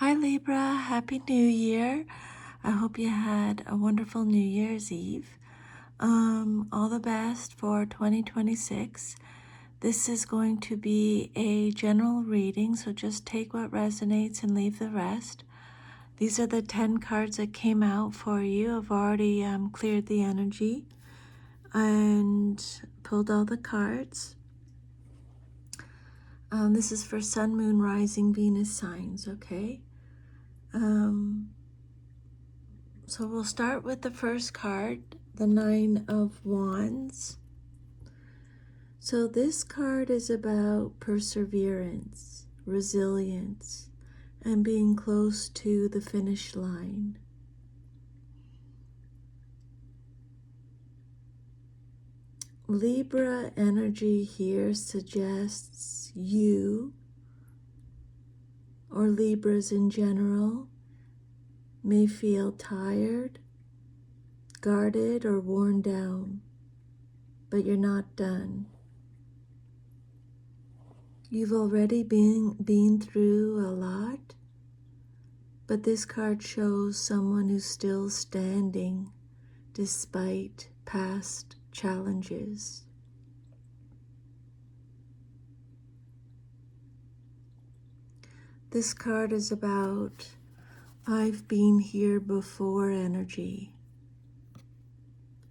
Hi Libra, Happy New Year. I hope you had a wonderful New Year's Eve. All the best for 2026. This is going to be a general reading, so just take what resonates and leave the rest. These are the 10 cards that came out for you. I've already cleared the energy and pulled all the cards. This is for Sun, Moon, Rising, Venus signs, okay? So we'll start with the first card, the Nine of Wands. So this card is about perseverance, resilience, and being close to the finish line. Libra energy here suggests you, or Libras in general, may feel tired, guarded, or worn down, but you're not done. You've already been through a lot, but this card shows someone who's still standing despite past challenges. This card is about I've been here before energy.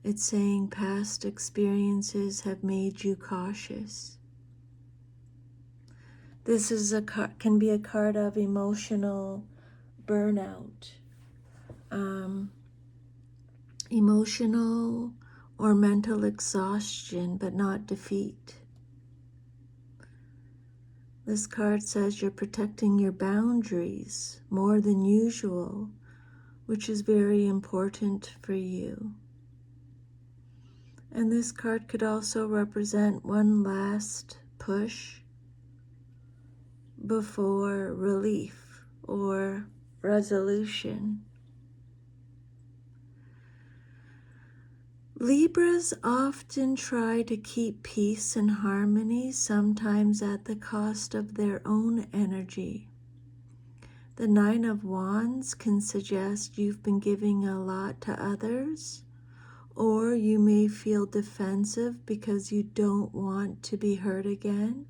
It's saying past experiences have made you cautious. This is can be a card of emotional burnout, emotional or mental exhaustion, but not defeat. This card says you're protecting your boundaries more than usual, which is very important for you. And this card could also represent one last push before relief or resolution. Libras often try to keep peace and harmony, sometimes at the cost of their own energy. The Nine of Wands can suggest you've been giving a lot to others, or you may feel defensive because you don't want to be hurt again,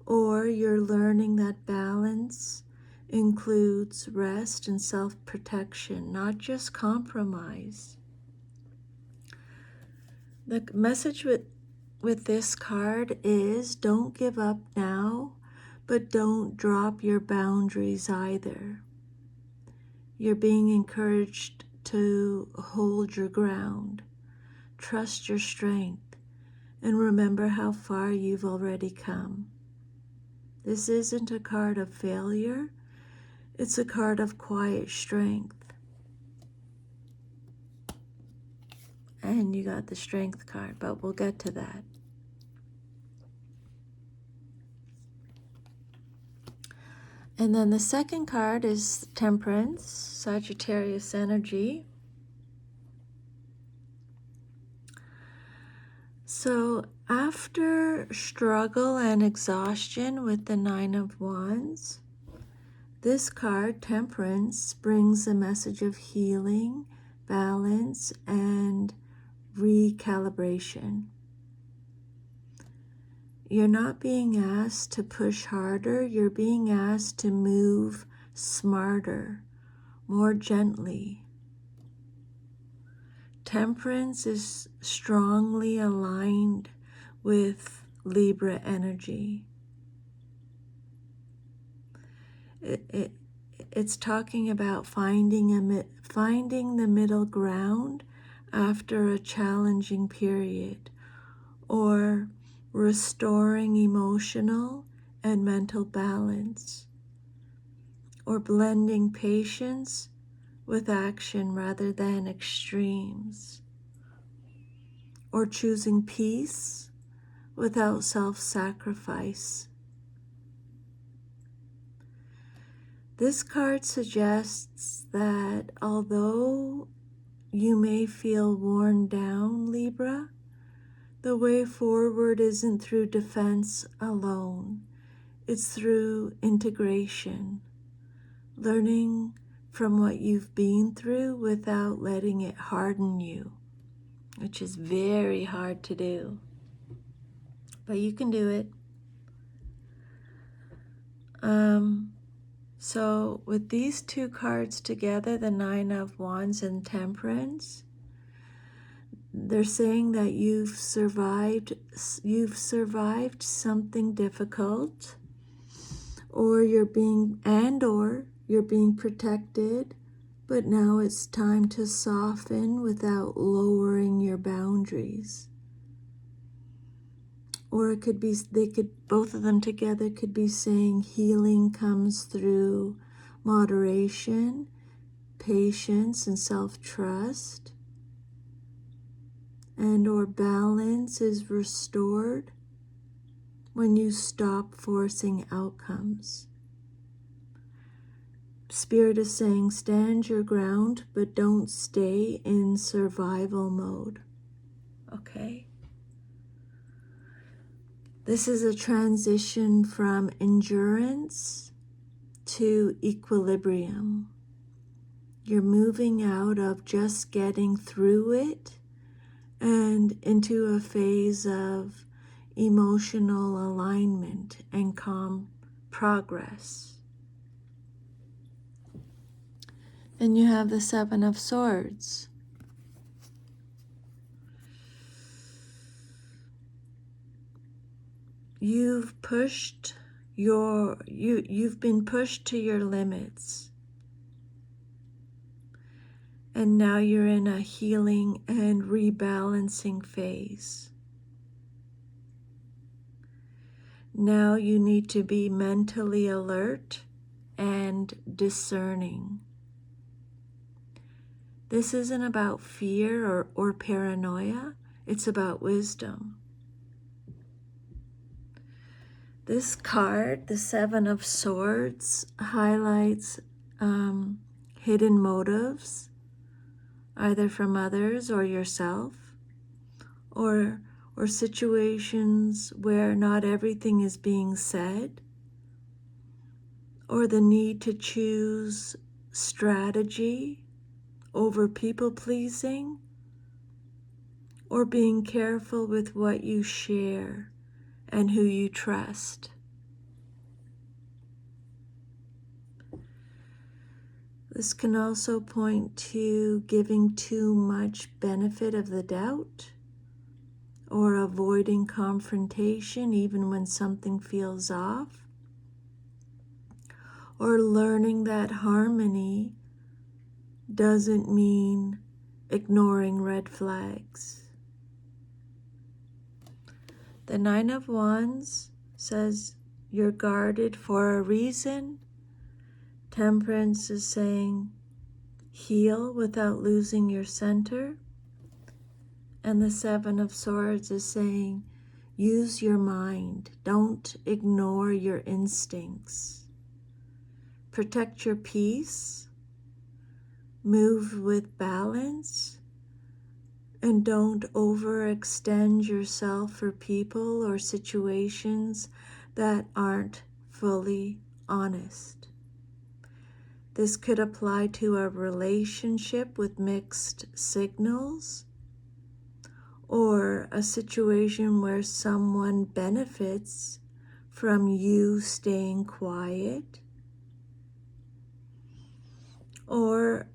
or you're learning that balance includes rest and self-protection, not just compromise. The message with this card is don't give up now, but don't drop your boundaries either. You're being encouraged to hold your ground, trust your strength, and remember how far you've already come. This isn't a card of failure, it's a card of quiet strength. And you got the Strength card, but we'll get to that. And then the second card is Temperance, Sagittarius energy. So after struggle and exhaustion with the Nine of Wands, this card, Temperance, brings a message of healing, balance, and recalibration. You're not being asked to push harder, you're being asked to move smarter, more gently. Temperance is strongly aligned with Libra energy. It's talking about finding the middle ground after a challenging period, or restoring emotional and mental balance, or blending patience with action rather than extremes, or choosing peace without self-sacrifice. This card suggests that although you may feel worn down, Libra, the way forward isn't through defense alone. It's through integration, learning from what you've been through without letting it harden you, which is very hard to do. But you can do it. So with these two cards together, the Nine of Wands and Temperance, they're saying that you've survived something difficult, or you're being protected, but now it's time to soften without lowering your boundaries. Or it could be, both of them together could be saying healing comes through moderation, patience, and self-trust, and or balance is restored when you stop forcing outcomes. Spirit is saying stand your ground, but don't stay in survival mode. Okay? This is a transition from endurance to equilibrium. You're moving out of just getting through it and into a phase of emotional alignment and calm progress. Then you have the Seven of Swords. You've been pushed to your limits. And now you're in a healing and rebalancing phase. Now you need to be mentally alert and discerning. This isn't about fear or paranoia, it's about wisdom. This card, the Seven of Swords, highlights hidden motives, either from others or yourself, or situations where not everything is being said, or the need to choose strategy over people-pleasing, or being careful with what you share and who you trust. This can also point to giving too much benefit of the doubt, or avoiding confrontation even when something feels off, or learning that harmony doesn't mean ignoring red flags. The Nine of Wands says you're guarded for a reason. Temperance is saying heal without losing your center. And the Seven of Swords is saying use your mind. Don't ignore your instincts. Protect your peace. Move with balance. And don't overextend yourself for people or situations that aren't fully honest. This could apply to a relationship with mixed signals, or a situation where someone benefits from you staying quiet, or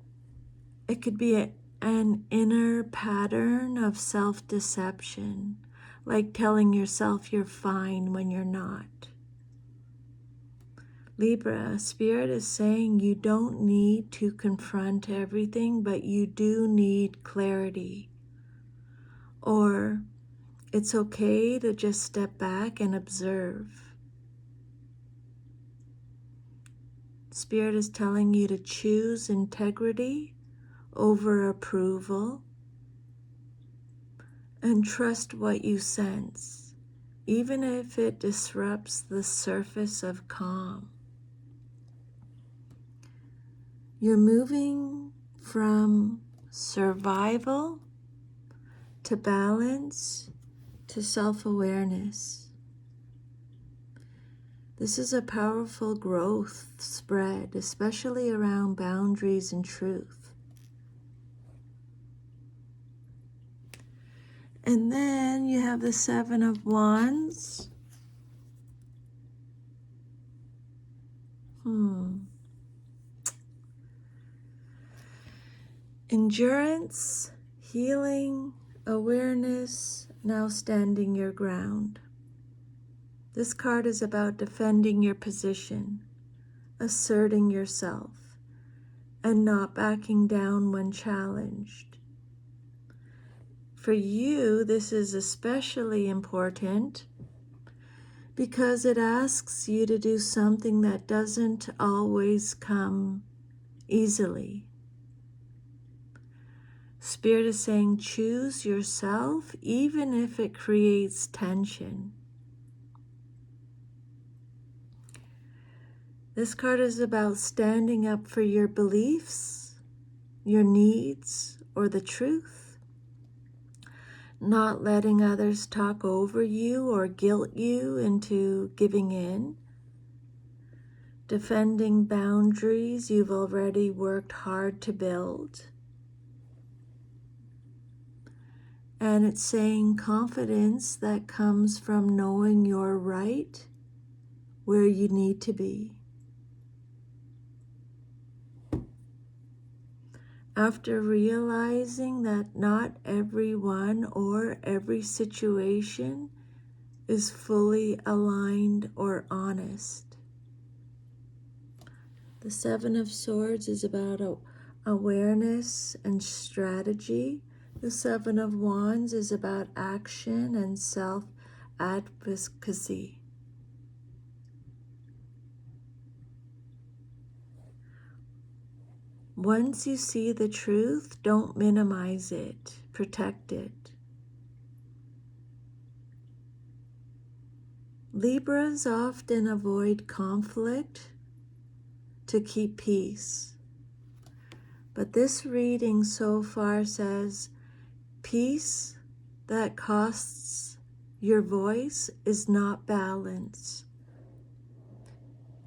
it could be an inner pattern of self-deception, like telling yourself you're fine when you're not. Libra, Spirit is saying you don't need to confront everything, but you do need clarity. Or it's okay to just step back and observe. Spirit is telling you to choose integrity over approval, and trust what you sense, even if it disrupts the surface of calm. You're moving from survival to balance to self-awareness. This is a powerful growth spread, especially around boundaries and truth. And then you have the Seven of Wands. Endurance, healing, awareness, now standing your ground. This card is about defending your position, asserting yourself, and not backing down when challenged. For you, this is especially important because it asks you to do something that doesn't always come easily. Spirit is saying, choose yourself, even if it creates tension. This card is about standing up for your beliefs, your needs, or the truth. Not letting others talk over you or guilt you into giving in. Defending boundaries you've already worked hard to build. And it's saying confidence that comes from knowing you're right where you need to be. After realizing that not everyone or every situation is fully aligned or honest. The Seven of Swords is about awareness and strategy. The Seven of Wands is about action and self-advocacy. Once you see the truth, don't minimize it, protect it. Libras often avoid conflict to keep peace. But this reading so far says, peace that costs your voice is not balance.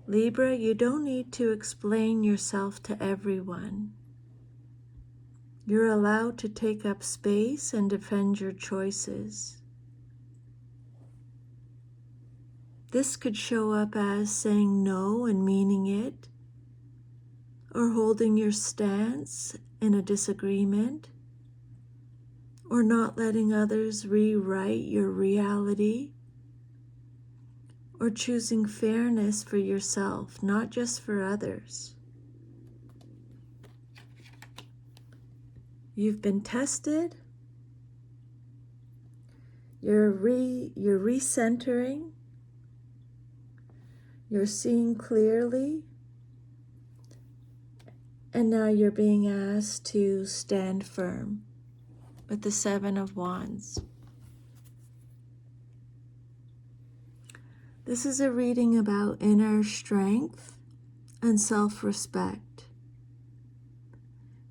Libra, you don't need to explain yourself to everyone. You're allowed to take up space and defend your choices. This could show up as saying no and meaning it, or holding your stance in a disagreement, or not letting others rewrite your reality, or choosing fairness for yourself, not just for others. You've been tested. You're recentering. You're seeing clearly. And now you're being asked to stand firm with the Seven of Wands. This is a reading about inner strength and self-respect.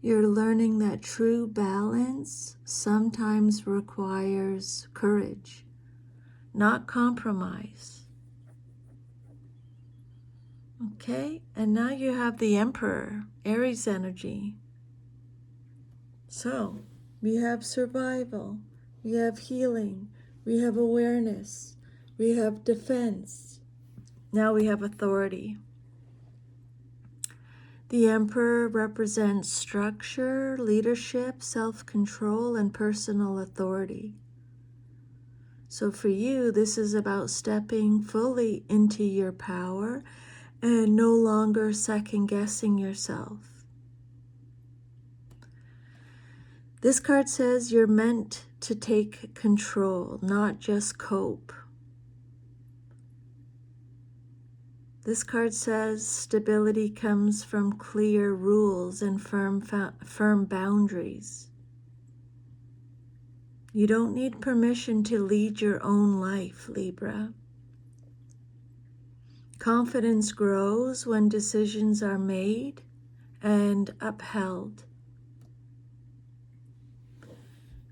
You're learning that true balance sometimes requires courage, not compromise. Okay, and now you have the Emperor, Aries energy. So, we have survival, we have healing, we have awareness, we have defense. Now we have authority. The Emperor represents structure, leadership, self-control, and personal authority. So for you, this is about stepping fully into your power and no longer second-guessing yourself. This card says you're meant to take control, not just cope. This card says stability comes from clear rules and firm boundaries. You don't need permission to lead your own life, Libra. Confidence grows when decisions are made and upheld.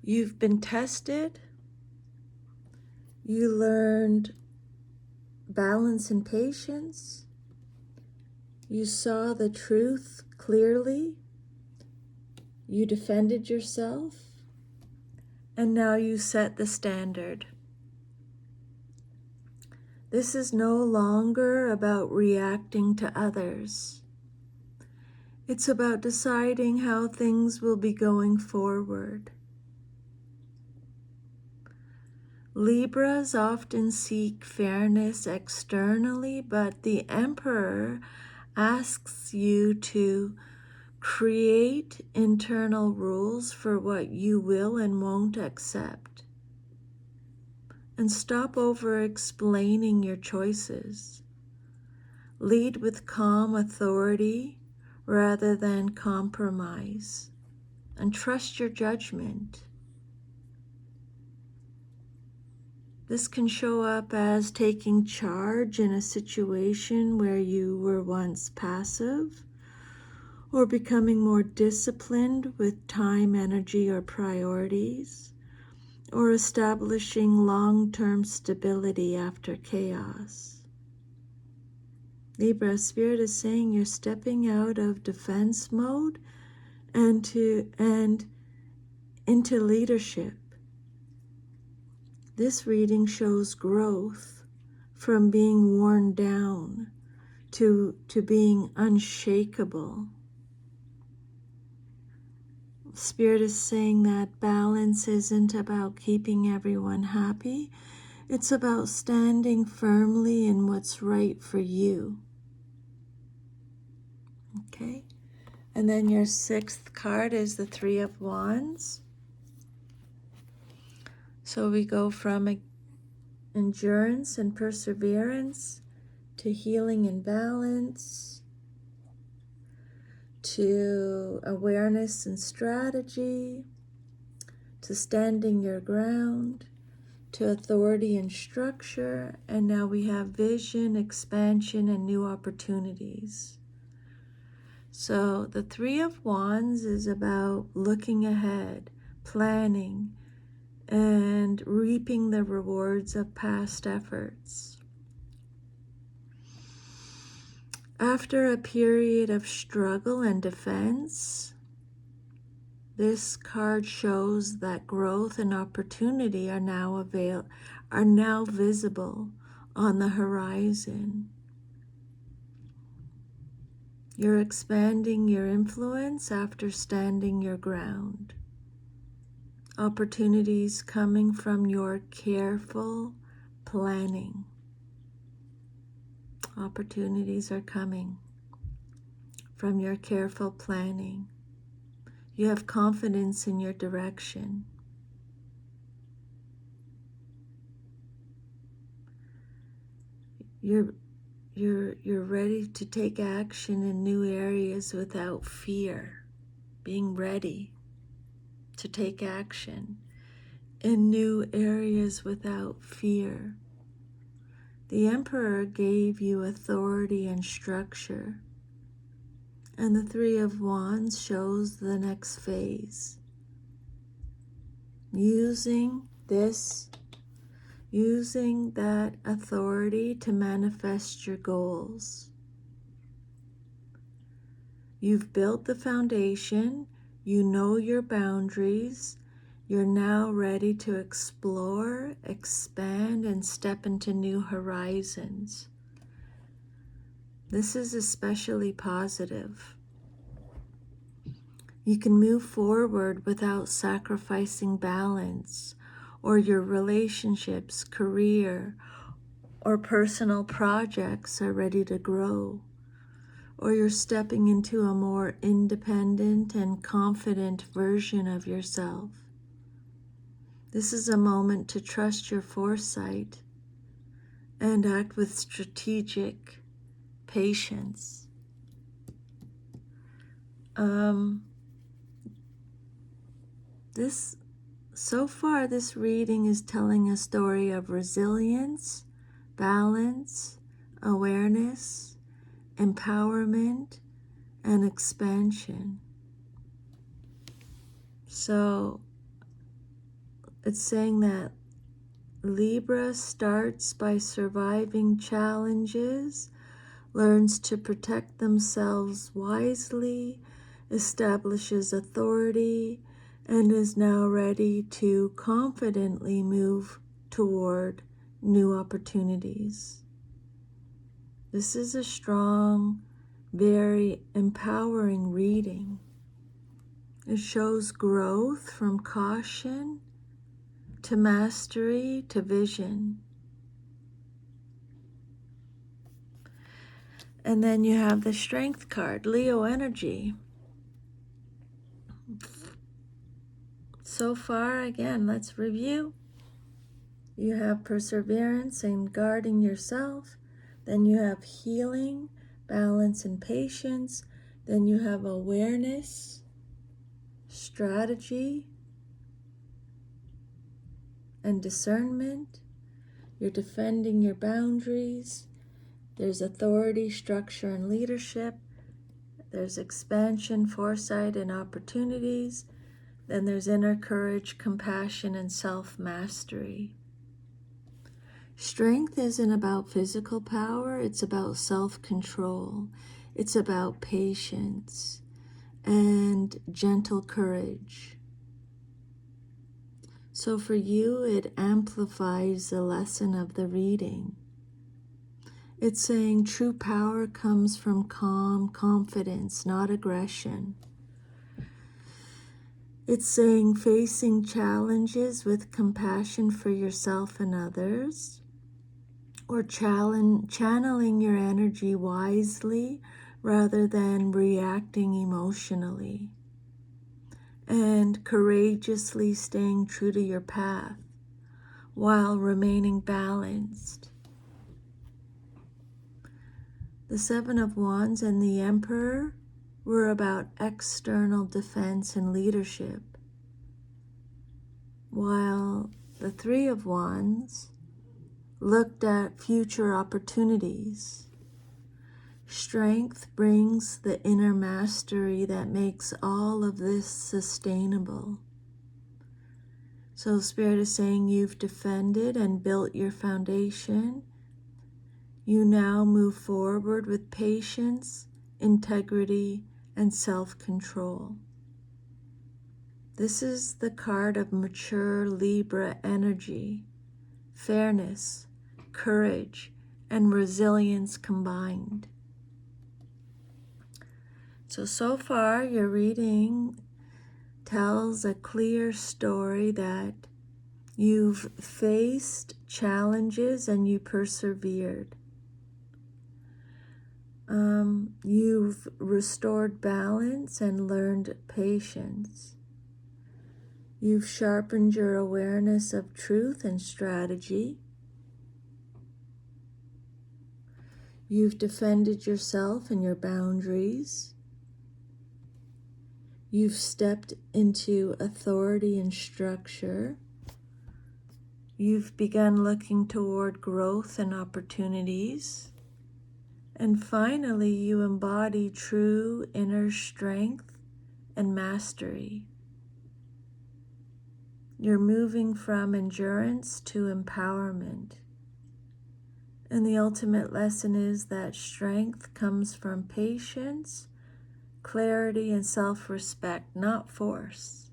You've been tested. You learned balance and patience. You saw the truth clearly. You defended yourself. And now you set the standard. This is no longer about reacting to others. It's about deciding how things will be going forward. Libras often seek fairness externally, but the Emperor asks you to create internal rules for what you will and won't accept. And stop over-explaining your choices. Lead with calm authority rather than compromise. And trust your judgment. This can show up as taking charge in a situation where you were once passive, or becoming more disciplined with time, energy, or priorities, or establishing long-term stability after chaos. Libra, Spirit is saying you're stepping out of defense mode and into leadership. This reading shows growth from being worn down to being unshakable. Spirit is saying that balance isn't about keeping everyone happy. It's about standing firmly in what's right for you. Okay? And then your sixth card is the Three of Wands. So we go from endurance and perseverance to healing and balance, to awareness and strategy, to standing your ground, to authority and structure, and now we have vision, expansion, and new opportunities. So the Three of Wands is about looking ahead, planning, and reaping the rewards of past efforts. After a period of struggle and defense, this card shows that growth and opportunity are now visible on the horizon. You're expanding your influence after standing your ground. Opportunities coming from your careful planning. Opportunities are coming from your careful planning. You have confidence in your direction. You're ready to take action in new areas without fear. Being ready to take action in new areas without fear. The Emperor gave you authority and structure, and the Three of Wands shows the next phase. Using that authority to manifest your goals. You've built the foundation, you know your boundaries, you're now ready to explore, expand, and step into new horizons. This is especially positive. You can move forward without sacrificing balance, or your relationships, career, or personal projects are ready to grow, or you're stepping into a more independent and confident version of yourself. This is a moment to trust your foresight and act with strategic patience. So far, this reading is telling a story of resilience, balance, awareness, empowerment, and expansion. So it's saying that Libra starts by surviving challenges, learns to protect themselves wisely, establishes authority, and is now ready to confidently move toward new opportunities. This is a strong, very empowering reading. It shows growth from caution to mastery to vision. And then you have the Strength card, Leo energy. So far, again, let's review. You have perseverance and guarding yourself. Then you have healing, balance, and patience. Then you have awareness, strategy, and discernment. You're defending your boundaries. There's authority, structure, and leadership. There's expansion, foresight, and opportunities. Then there's inner courage, compassion, and self-mastery. Strength isn't about physical power, it's about self-control. It's about patience and gentle courage. So for you, it amplifies the lesson of the reading. It's saying true power comes from calm confidence, not aggression. It's saying facing challenges with compassion for yourself and others, or channeling your energy wisely rather than reacting emotionally, and courageously staying true to your path while remaining balanced. The Seven of Wands and the Emperor were about external defense and leadership, while the Three of Wands looked at future opportunities. Strength brings the inner mastery that makes all of this sustainable. So Spirit is saying you've defended and built your foundation. You now move forward with patience, integrity, and self-control. This is the card of mature Libra energy, fairness, courage, and resilience combined. So far your reading tells a clear story that you've faced challenges and you persevered. You've restored balance and learned patience. You've sharpened your awareness of truth and strategy. You've defended yourself and your boundaries. You've stepped into authority and structure. You've begun looking toward growth and opportunities. And finally, you embody true inner strength and mastery. You're moving from endurance to empowerment. And the ultimate lesson is that strength comes from patience, clarity, and self-respect, not force.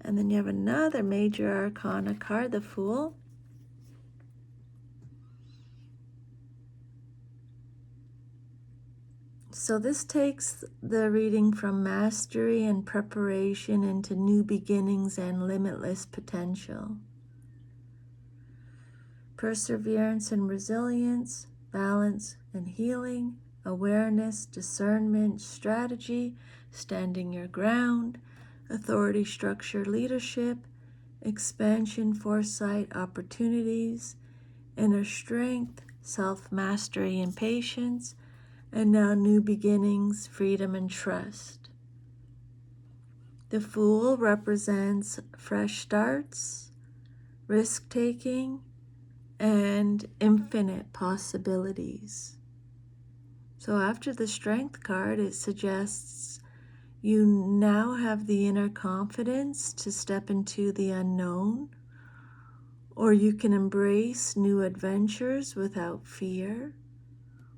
And then you have another major arcana card, the Fool. So this takes the reading from mastery and preparation into new beginnings and limitless potential. Perseverance and resilience, balance and healing, awareness, discernment, strategy, standing your ground, authority, structure, leadership, expansion, foresight, opportunities, inner strength, self-mastery and patience, and now new beginnings, freedom, and trust. The Fool represents fresh starts, risk-taking, and infinite possibilities. So after the Strength card, it suggests you now have the inner confidence to step into the unknown or you can embrace new adventures without fear,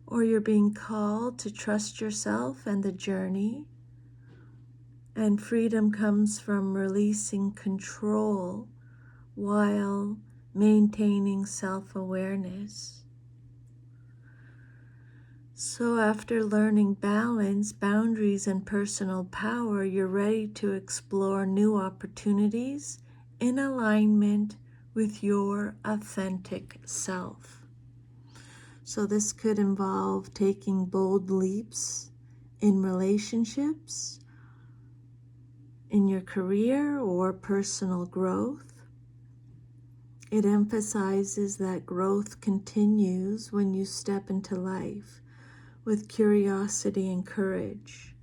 or you're being called to trust yourself and the journey. And freedom comes from releasing control while maintaining self-awareness. So after learning balance, boundaries, and personal power, you're ready to explore new opportunities in alignment with your authentic self. So this could involve taking bold leaps in relationships, in your career, or personal growth. It emphasizes that growth continues when you step into life with curiosity and courage.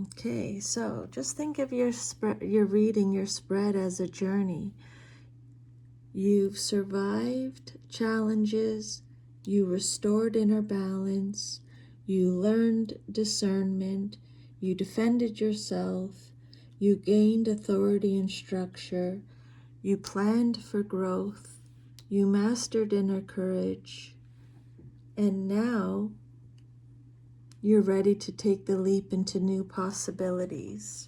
Okay, so just think of your reading, your spread as a journey. You've survived challenges, you restored inner balance, you learned discernment, you defended yourself, you gained authority and structure, you planned for growth, you mastered inner courage, and now you're ready to take the leap into new possibilities.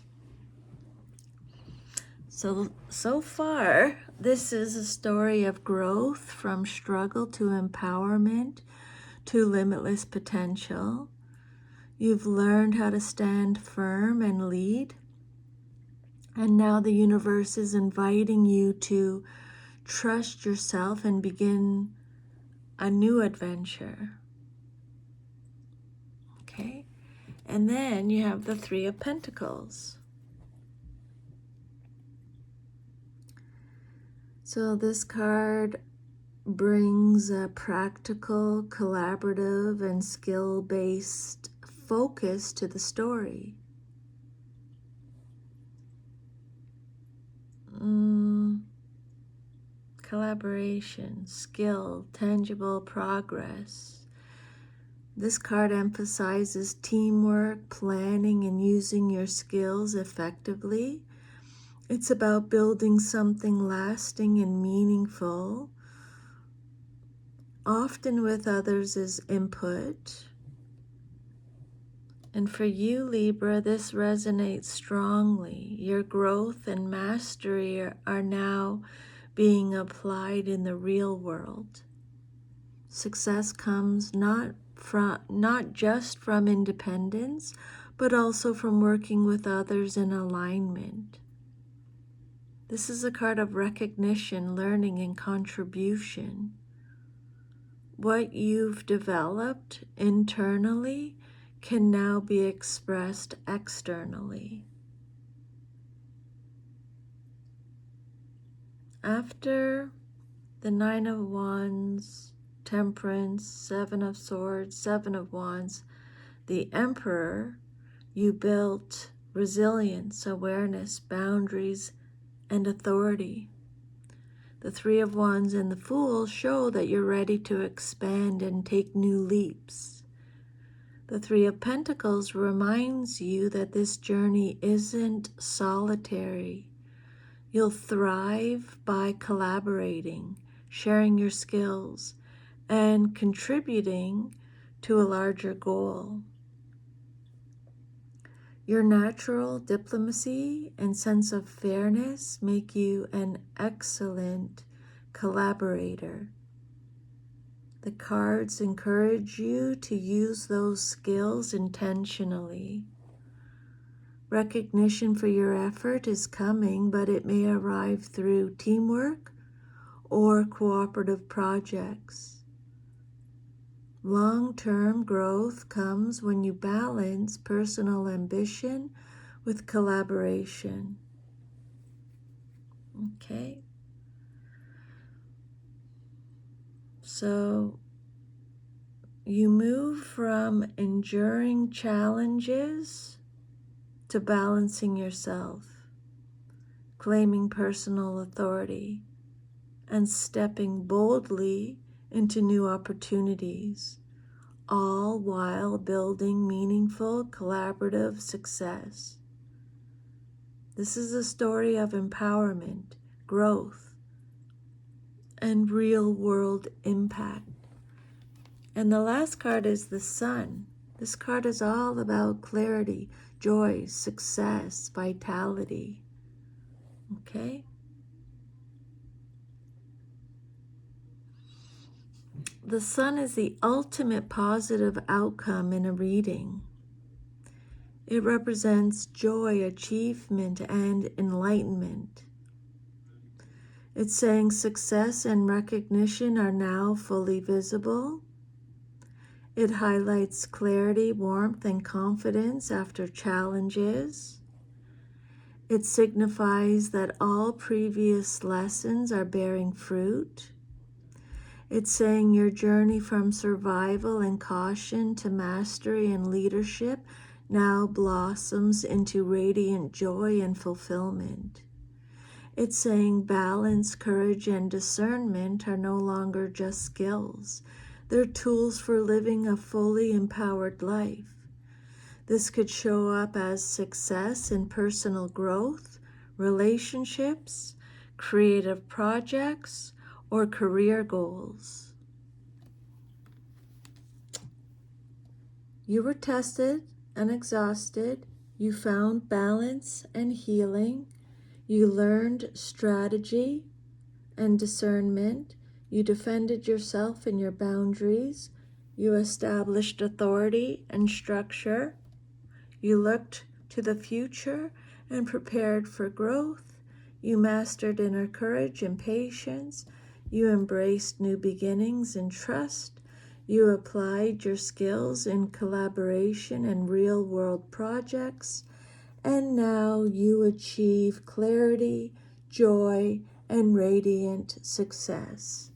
So far, this is a story of growth from struggle to empowerment to limitless potential. You've learned how to stand firm and lead, and now the universe is inviting you to trust yourself and begin a new adventure. Okay? And then you have the Three of Pentacles. So this card brings a practical, collaborative, and skill-based focus to the story. Collaboration, skill, tangible progress. This card emphasizes teamwork, planning, and using your skills effectively. It's about building something lasting and meaningful, often with others' input. And for you, Libra, this resonates strongly. Your growth and mastery are now being applied in the real world. Success comes not just from independence, but also from working with others in alignment. This is a card of recognition, learning, and contribution. What you've developed internally can now be expressed externally. After the Nine of Wands, Temperance, Seven of Swords, Seven of Wands, the Emperor, you built resilience, awareness, boundaries, and authority. The Three of Wands and the Fool show that you're ready to expand and take new leaps. The Three of Pentacles reminds you that this journey isn't solitary. You'll thrive by collaborating, sharing your skills, and contributing to a larger goal. Your natural diplomacy and sense of fairness make you an excellent collaborator. The cards encourage you to use those skills intentionally. Recognition for your effort is coming, but it may arrive through teamwork or cooperative projects. Long-term growth comes when you balance personal ambition with collaboration. Okay? So you move from enduring challenges to balancing yourself, claiming personal authority, and stepping boldly into new opportunities, all while building meaningful collaborative success. This is a story of empowerment, growth, and real world impact. And the last card is the Sun. This card is all about clarity, joy, success, vitality. Okay? The Sun is the ultimate positive outcome in a reading. It represents joy, achievement, and enlightenment. It's saying success and recognition are now fully visible. It highlights clarity, warmth, and confidence after challenges. It signifies that all previous lessons are bearing fruit. It's saying your journey from survival and caution to mastery and leadership now blossoms into radiant joy and fulfillment. It's saying balance, courage, and discernment are no longer just skills. They're tools for living a fully empowered life. This could show up as success in personal growth, relationships, creative projects, or career goals. You were tested and exhausted. You found balance and healing. You learned strategy and discernment. You defended yourself and your boundaries. You established authority and structure. You looked to the future and prepared for growth. You mastered inner courage and patience. You embraced new beginnings and trust. You applied your skills in collaboration and real-world projects. And now you achieve clarity, joy, and radiant success.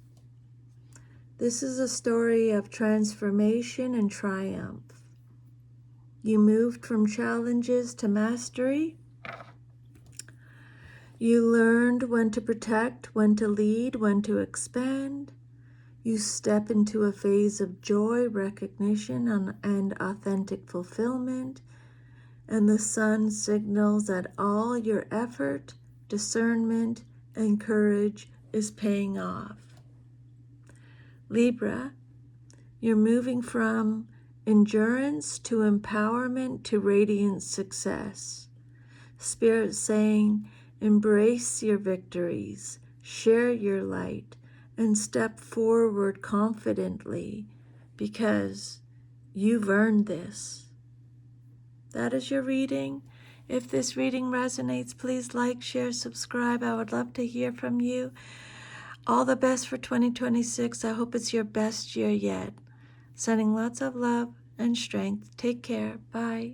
This is a story of transformation and triumph. You moved from challenges to mastery. You learned when to protect, when to lead, when to expand. You step into a phase of joy, recognition, and authentic fulfillment. And the Sun signals that all your effort, discernment, and courage is paying off. Libra, you're moving from endurance to empowerment to radiant success. Spirit saying, embrace your victories, share your light, and step forward confidently because you've earned this. That is your reading. If this reading resonates, please like, share, subscribe. I would love to hear from you. All the best for 2026. I hope it's your best year yet. Sending lots of love and strength. Take care. Bye.